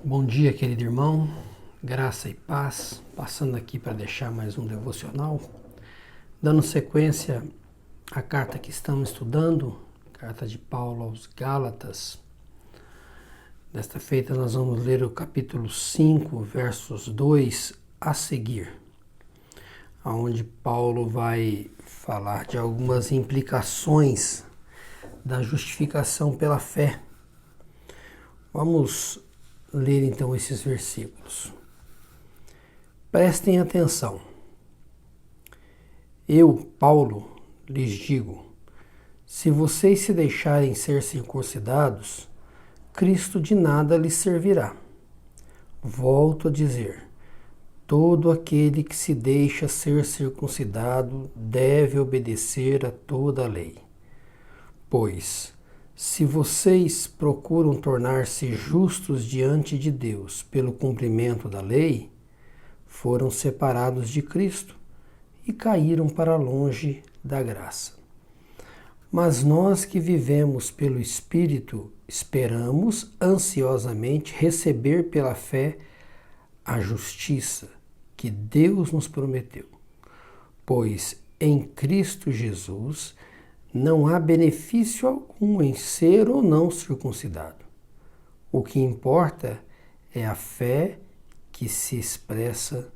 Bom dia, querido irmão, graça e paz, passando aqui para deixar mais um devocional, dando sequência à carta que estamos estudando, carta de Paulo aos Gálatas. Desta feita nós vamos ler o capítulo 5, versos 2 a seguir, onde Paulo vai falar de algumas implicações da justificação pela fé. Vamos ler então esses versículos. Prestem atenção. Eu, Paulo, lhes digo, se vocês se deixarem ser circuncidados, Cristo de nada lhes servirá. Volto a dizer, todo aquele que se deixa ser circuncidado deve obedecer a toda a lei. Pois, se vocês procuram tornar-se justos diante de Deus pelo cumprimento da lei, foram separados de Cristo e caíram para longe da graça. Mas nós que vivemos pelo Espírito, esperamos ansiosamente receber pela fé a justiça que Deus nos prometeu. Pois em Cristo Jesus não há benefício algum em ser ou não circuncidado. O que importa é a fé que se expressa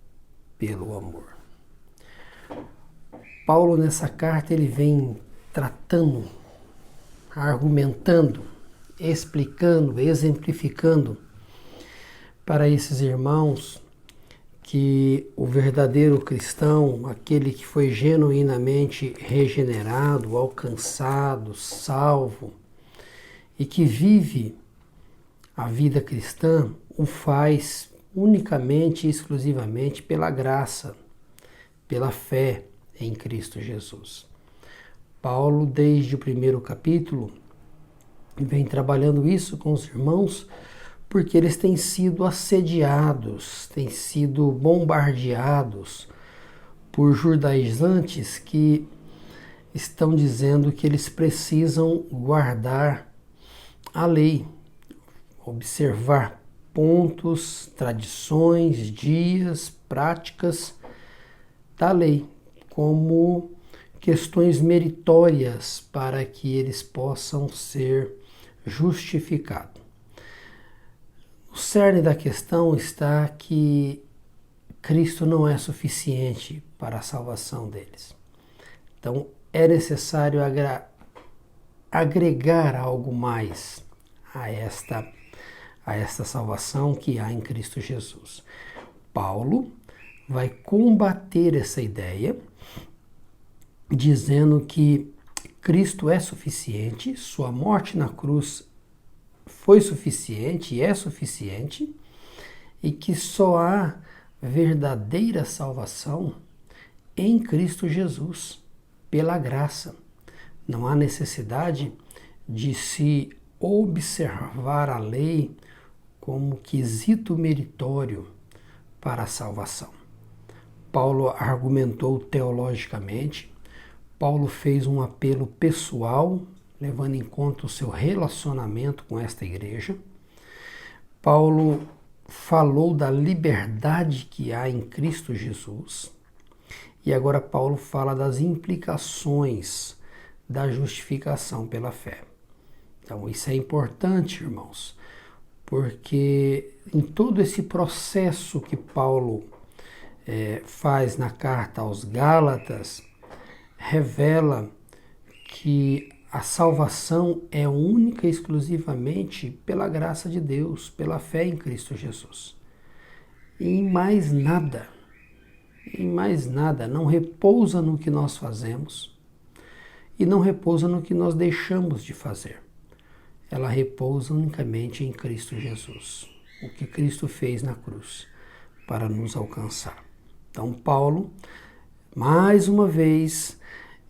pelo amor. Paulo, nessa carta, ele vem tratando, argumentando, explicando, exemplificando para esses irmãos que o verdadeiro cristão, aquele que foi genuinamente regenerado, alcançado, salvo e que vive a vida cristã, o faz unicamente e exclusivamente pela graça, pela fé em Cristo Jesus. Paulo, desde o primeiro capítulo, vem trabalhando isso com os irmãos porque eles têm sido assediados, têm sido bombardeados por judaizantes que estão dizendo que eles precisam guardar a lei, observar pontos, tradições, dias, práticas da lei, como questões meritórias para que eles possam ser justificados. O cerne da questão está que Cristo não é suficiente para a salvação deles. Então é necessário agregar algo mais a esta salvação que há em Cristo Jesus. Paulo vai combater essa ideia, dizendo que Cristo é suficiente, sua morte na cruz foi suficiente e é suficiente, e que só há verdadeira salvação em Cristo Jesus, pela graça. Não há necessidade de se observar a lei como quesito meritório para a salvação. Paulo argumentou teologicamente, Paulo fez um apelo pessoal, levando em conta o seu relacionamento com esta igreja. Paulo falou da liberdade que há em Cristo Jesus. E agora Paulo fala das implicações da justificação pela fé. Então isso é importante, irmãos, porque em todo esse processo que Paulo faz na carta aos Gálatas, revela que a salvação é única e exclusivamente pela graça de Deus, pela fé em Cristo Jesus. E em mais nada, não repousa no que nós fazemos e não repousa no que nós deixamos de fazer. Ela repousa unicamente em Cristo Jesus, o que Cristo fez na cruz para nos alcançar. Então Paulo, mais uma vez,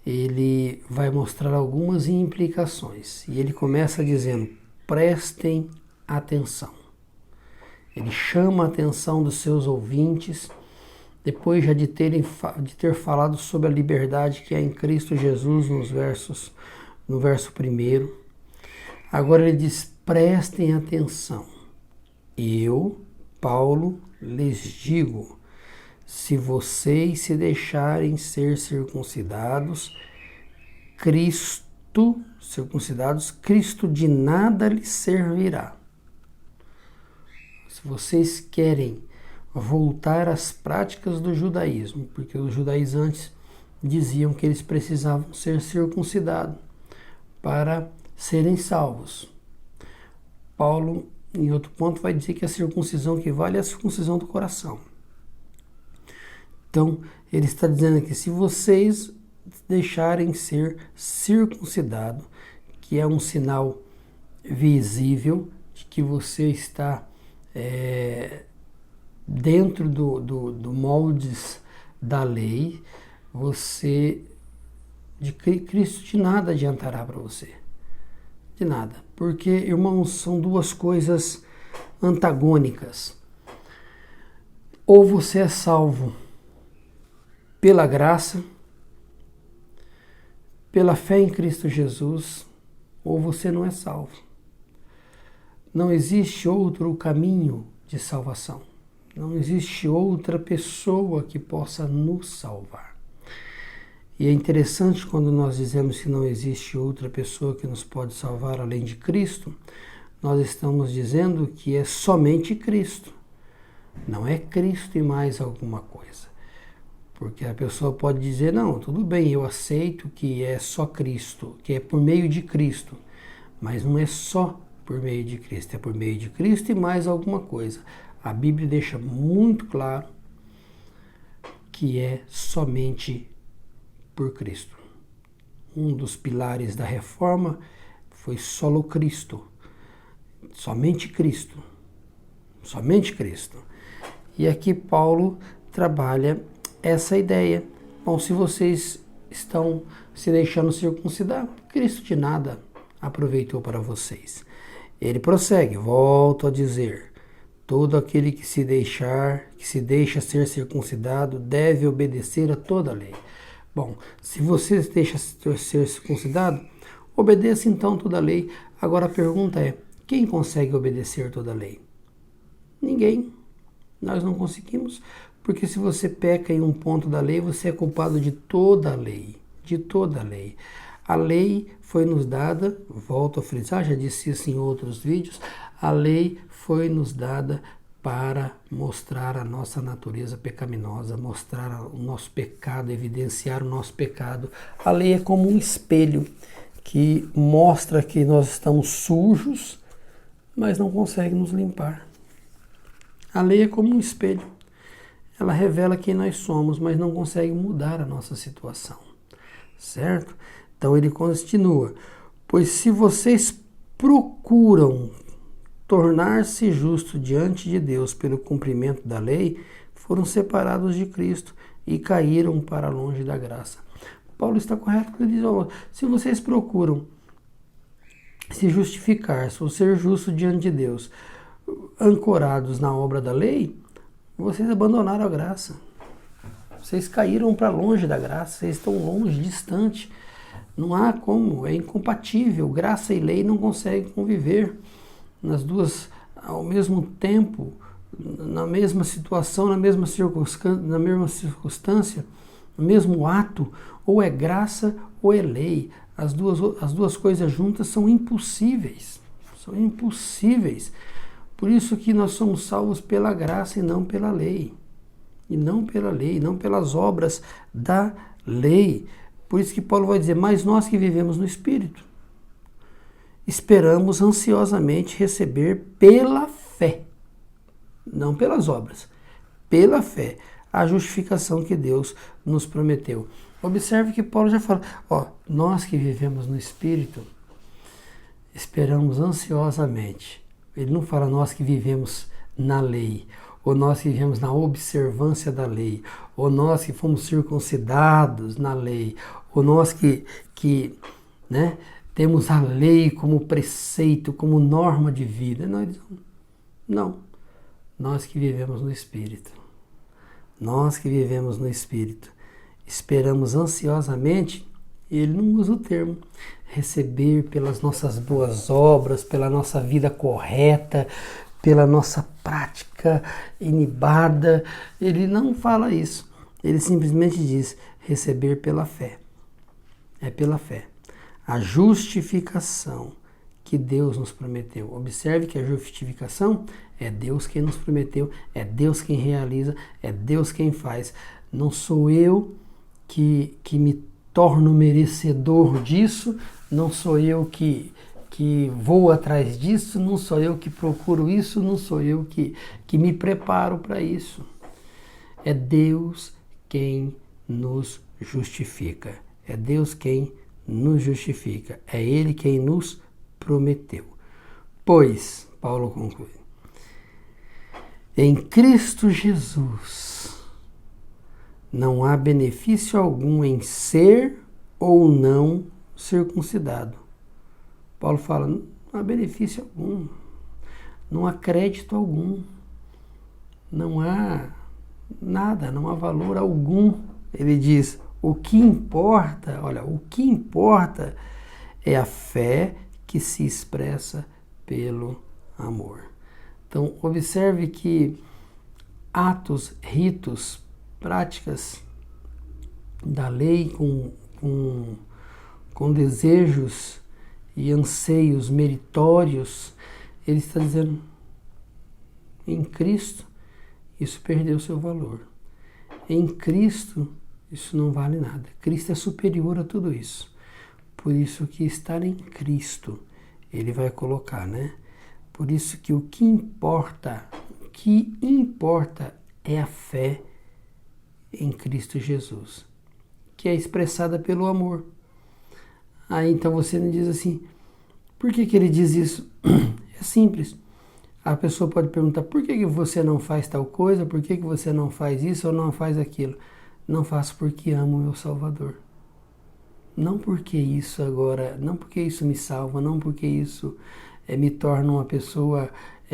ele vai mostrar algumas implicações. E ele começa dizendo, prestem atenção. Ele chama a atenção dos seus ouvintes, depois já de ter falado sobre a liberdade que há em Cristo Jesus no verso 1. Agora ele diz, prestem atenção. Eu, Paulo, lhes digo, se vocês se deixarem ser circuncidados, Cristo de nada lhes servirá. Se vocês querem voltar às práticas do judaísmo, porque os judaizantes diziam que eles precisavam ser circuncidados para serem salvos. Paulo, em outro ponto, vai dizer que a circuncisão que vale é a circuncisão do coração. Então, ele está dizendo aqui, se vocês deixarem ser circuncidado, que é um sinal visível de que você está dentro do moldes da lei, de Cristo de nada adiantará para você. De nada. Porque, irmãos, são duas coisas antagônicas. Ou você é salvo pela graça, pela fé em Cristo Jesus, ou você não é salvo. Não existe outro caminho de salvação. Não existe outra pessoa que possa nos salvar. E é interessante quando nós dizemos que não existe outra pessoa que nos pode salvar além de Cristo, nós estamos dizendo que é somente Cristo. Não é Cristo e mais alguma coisa. Porque a pessoa pode dizer, não, tudo bem, eu aceito que é só Cristo, que é por meio de Cristo. Mas não é só por meio de Cristo, é por meio de Cristo e mais alguma coisa. A Bíblia deixa muito claro que é somente por Cristo. Um dos pilares da reforma foi solo Cristo. Somente Cristo. Somente Cristo. E aqui Paulo trabalha essa ideia. Bom, se vocês estão se deixando circuncidar, Cristo de nada aproveitou para vocês. Ele prossegue, volto a dizer, todo aquele que se deixa ser circuncidado deve obedecer a toda a lei. Bom, se você deixa ser circuncidado, obedeça então toda a lei. Agora a pergunta é, quem consegue obedecer toda a lei? Ninguém. Nós não conseguimos, porque se você peca em um ponto da lei, você é culpado de toda a lei. De toda a lei. A lei foi nos dada, volto a frisar, já disse isso em outros vídeos, a lei foi nos dada para mostrar a nossa natureza pecaminosa, mostrar o nosso pecado, evidenciar o nosso pecado. A lei é como um espelho que mostra que nós estamos sujos, mas não consegue nos limpar. A lei é como um espelho. Ela revela quem nós somos, mas não consegue mudar a nossa situação. Certo? Então ele continua. Pois se vocês procuram tornar-se justos diante de Deus pelo cumprimento da lei, foram separados de Cristo e caíram para longe da graça. Paulo está correto quando ele diz, se vocês procuram se justificar, ou ser justos diante de Deus, ancorados na obra da lei, vocês abandonaram a graça. Vocês caíram para longe da graça, vocês estão longe, distante. Não há como, é incompatível. Graça e lei não conseguem conviver nas duas ao mesmo tempo, na mesma situação, na mesma circunstância, no mesmo ato. Ou é graça ou é lei. As duas coisas juntas são impossíveis. São impossíveis. Por isso que nós somos salvos pela graça e não pela lei. E não pela lei, não pelas obras da lei. Por isso que Paulo vai dizer, mas nós que vivemos no Espírito, esperamos ansiosamente receber pela fé, não pelas obras, pela fé, a justificação que Deus nos prometeu. Observe que Paulo já fala, nós que vivemos no Espírito, esperamos ansiosamente. Ele não fala nós que vivemos na lei, ou nós que vivemos na observância da lei, ou nós que fomos circuncidados na lei, ou nós que temos a lei como preceito, como norma de vida. Não, nós que vivemos no Espírito. Nós que vivemos no Espírito. Esperamos ansiosamente, e ele não usa o termo, receber pelas nossas boas obras, pela nossa vida correta, pela nossa prática inibada. Ele não fala isso. Ele simplesmente diz receber pela fé. É pela fé. A justificação que Deus nos prometeu. Observe que a justificação é Deus quem nos prometeu, é Deus quem realiza, é Deus quem faz. Não sou eu que me torno merecedor disso, não sou eu que vou atrás disso, não sou eu que procuro isso, não sou eu que me preparo para isso. É Deus quem nos justifica. É Deus quem nos justifica. É Ele quem nos prometeu. Pois, Paulo conclui, em Cristo Jesus não há benefício algum em ser ou não circuncidado. Paulo fala, não há benefício algum, não há crédito algum, não há nada, não há valor algum. Ele diz, o que importa, olha, o que importa é a fé que se expressa pelo amor. Então, observe que atos, ritos, práticas da lei com desejos e anseios meritórios, ele está dizendo, em Cristo, isso perdeu seu valor. Em Cristo, isso não vale nada. Cristo é superior a tudo isso. Por isso que estar em Cristo, ele vai colocar, né? Por isso que o que importa é a fé em Cristo Jesus, que é expressada pelo amor. Aí então você não diz assim, por que ele diz isso? É simples. A pessoa pode perguntar, por que você não faz tal coisa? Por que você não faz isso ou não faz aquilo? Não faço porque amo o meu Salvador. Não porque isso agora, não porque isso me salva, não porque isso me torna uma pessoa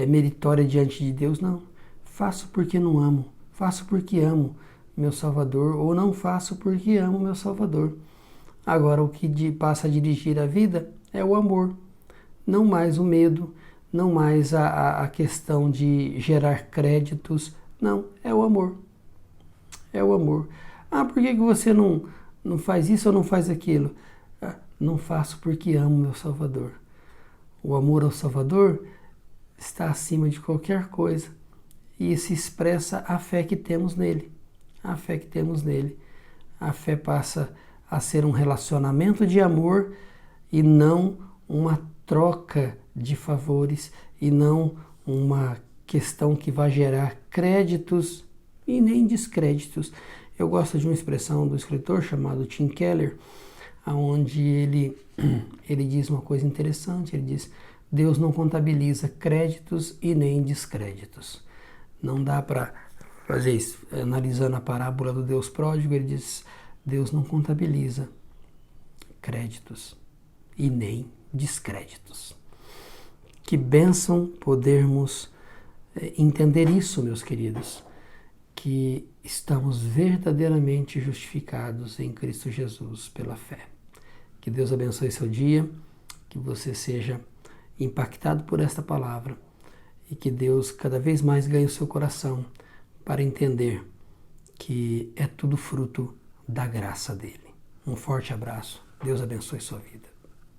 meritória diante de Deus, não. Faço porque não amo, faço porque amo meu Salvador, ou não faço porque amo meu Salvador. Agora, o que passa a dirigir a vida é o amor, não mais o medo, não mais a questão de gerar créditos, não, é o amor. É o amor. Ah, por que você não faz isso ou não faz aquilo? Ah, não faço porque amo meu Salvador. O amor ao Salvador está acima de qualquer coisa e se expressa a fé que temos nele. A fé que temos nele. A fé passa a ser um relacionamento de amor e não uma troca de favores e não uma questão que vai gerar créditos e nem descréditos. Eu gosto de uma expressão do escritor chamado Tim Keller, onde ele diz uma coisa interessante, ele diz, Deus não contabiliza créditos e nem descréditos. Não dá para fazer isso. Analisando a parábola do Deus pródigo, ele diz, Deus não contabiliza créditos e nem descréditos. Que bênção podermos entender isso, meus queridos, que estamos verdadeiramente justificados em Cristo Jesus pela fé. Que Deus abençoe seu dia, que você seja impactado por esta palavra e que Deus cada vez mais ganhe o seu coração para entender que é tudo fruto da graça dele. Um forte abraço. Deus abençoe sua vida.